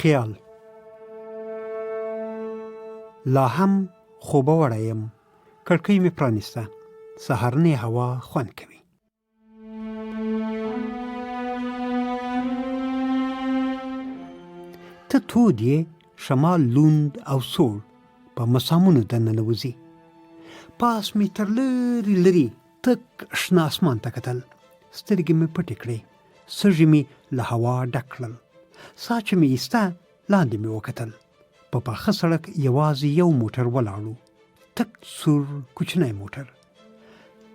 خیال. لا هم خوبه وړی یم، کړکۍ مې پرانیسته، سهارنۍ هوا خوند کوي. ته تود یې، شمال لوند او سوړ په مسامونو دننوځي. پاس مې تر لرې لرې تک شنه اسمان ته کتل. سترګې مې پټې کړې، سږي مې له هوا ډک کړل. سا چې مې ایسته، لاندې مې وکتل. په پاخه سړک یوازې یو موټر ولاړ و، تک سور کوچنی موټر.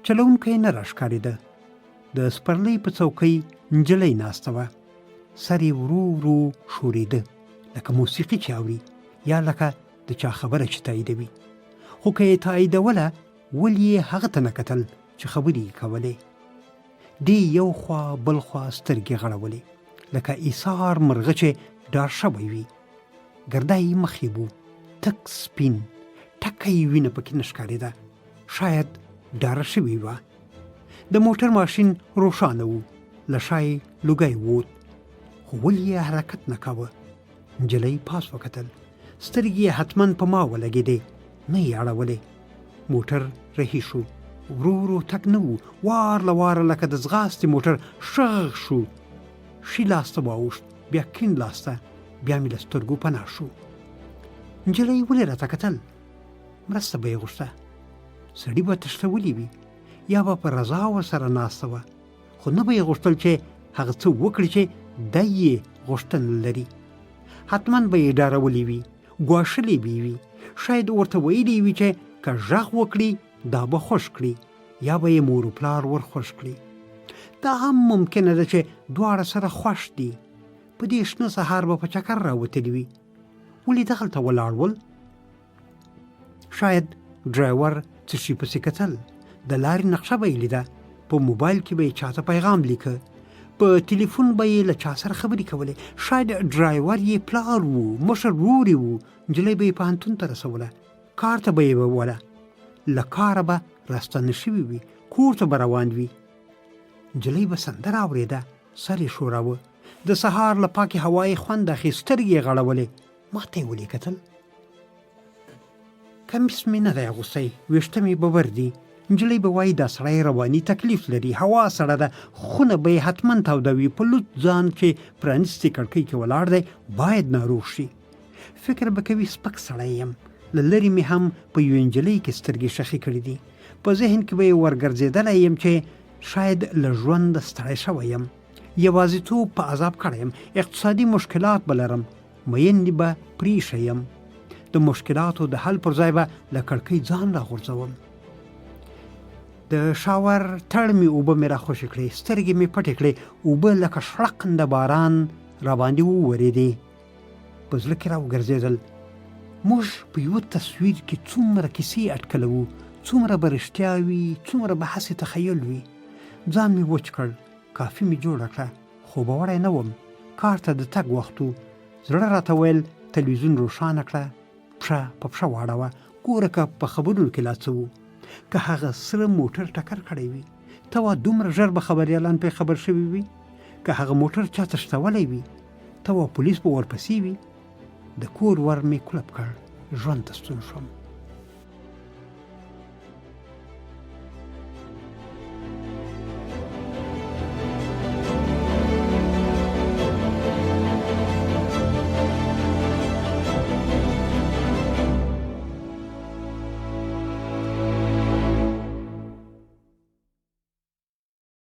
چلوونکی نه راښکارېده. د سپرلۍ په څوکۍ نجلۍ ناسته وه. سر یې ورو ورو ښورېده، لکه موسیقي چې اوري یا لکه د چا خبره چې تاییدوي. خو که یې تاییدوله، ولې یې هغه ته نه کتل چې خبرې یې کولې؟ دې یو خوا بل خوا سترګې غړولې، لکه ایثار مرغه چې ډار شوی وي. ګرده یې مخ یې بو، تک سپین، ټکه یې وینه پکې نه ښکارېده. شاید ډاره شوې وه. د موټر ماشین روښانه و، له شا یې لوګی ووت، خو ولې یې حرکت نه کاوه. نجلۍ پاس وکتل، سترګې یې حتما په ما ولګېدې، نه یې اړولې. موټر رهي شو. ورو ورو تګ نه و، وار له واره لکه د ځغاستې موټر شغ شو. ښي لاس ته واوښت، بیا کیڼ لاس ته، بیا مې له سترګو پناه شو. نجلۍ ولې راته کتل؟ مرسته به یې غوښته. سړي به تښتولی وي، یا به په رضا ورسره ناسته وه، خو نه به یې غوښتل چې هغه څه وکړي چې دی یې غوښتنه لري. حتما به یې ډارولې وي، ګواښلې به یې وي. شاید ورته ویلي وي چې که غږ وکړي دا به خوښ کړي، یا به یې مور و پلار ور خوښ کړي. دا هم ممکنه ده چې دواړه سره خوښ دي. په دې شنه سهار به په چکر راوتلي وي. ولې دغلته ولاړ ول؟ شاید ډرایور څه شي پسې کتل، د لارې نقشه به یې لیده، په موبایل کې به یې چاته پیغام لیکه، په تلیفون به یې له چا سره خبرې کولې. شاید ډرایور یې پلار و، مشر ورور یې و. نجلۍ به یې پوهنتون ته رسوله، کار ته به یې ووله. له کاره به راستنه شوي وي، کور ته به روان وي. نجلۍ به سندره اورېده، سر یې ښوراوه، د سهار له پاکې هوا یې خوند اخیست، سترګې یې غړولې. ما ته یې ولې کتل؟ کمیس مې نه دی اغوستی، ویښته مې ببر دي. نجلۍ به وایي دا سړی رواني تکلیف لري، هوا سړه ده، خونه به یې حتما توده وي. په لوڅ ځان چې پرانیستې کړکۍ کې ولاړ دی، باید ناروغ شي. فکر به کوي سپک سړی یم. له لرې مې هم په یوې نجلۍ کې سترګې شخې کړي دي. په ذهن کې به یې ورګرځېدلی یم چې شاید له ژونده ستړی شوی یم، یوازیتوب په عذاب کړی یم، اقتصادي مشکلات به لرم، میندې به پرېښی یم. د مشکلاتو د حل پر ځای به له کړکۍ ځان راغورځوم. د شاور تړ مې اوبه مې راخوشې کړې، سترګې مې پټې کړې. اوبه لکه شړقنده باران راباندې وورېدې، په زړه کې راوګرځېدل. موږ په یوه تصویر کې څومره کیسې اټکلوو، څومره به رښتیا وي، څومره به هسې تخیل وي. ځان مې وچ کړ، کافي مې جوړه کړه، خوبوړی نه وم. کار ته د تګ وخت و. زړه راته ویل تلویزیون روښانه کړه، پښه په پښه واړوه، ګوره که په خبرونو کې لا څه و. که هغه سره موټر ټکر کړی وي، ته وا دومره ژر به خبریالان پرې خبر شوي وي. که هغه موټر چا تښتولی وي، ته وا پولیس به ورپسې وي. د کور ور مې کلپ کړ، ژوند ته ستون شوم.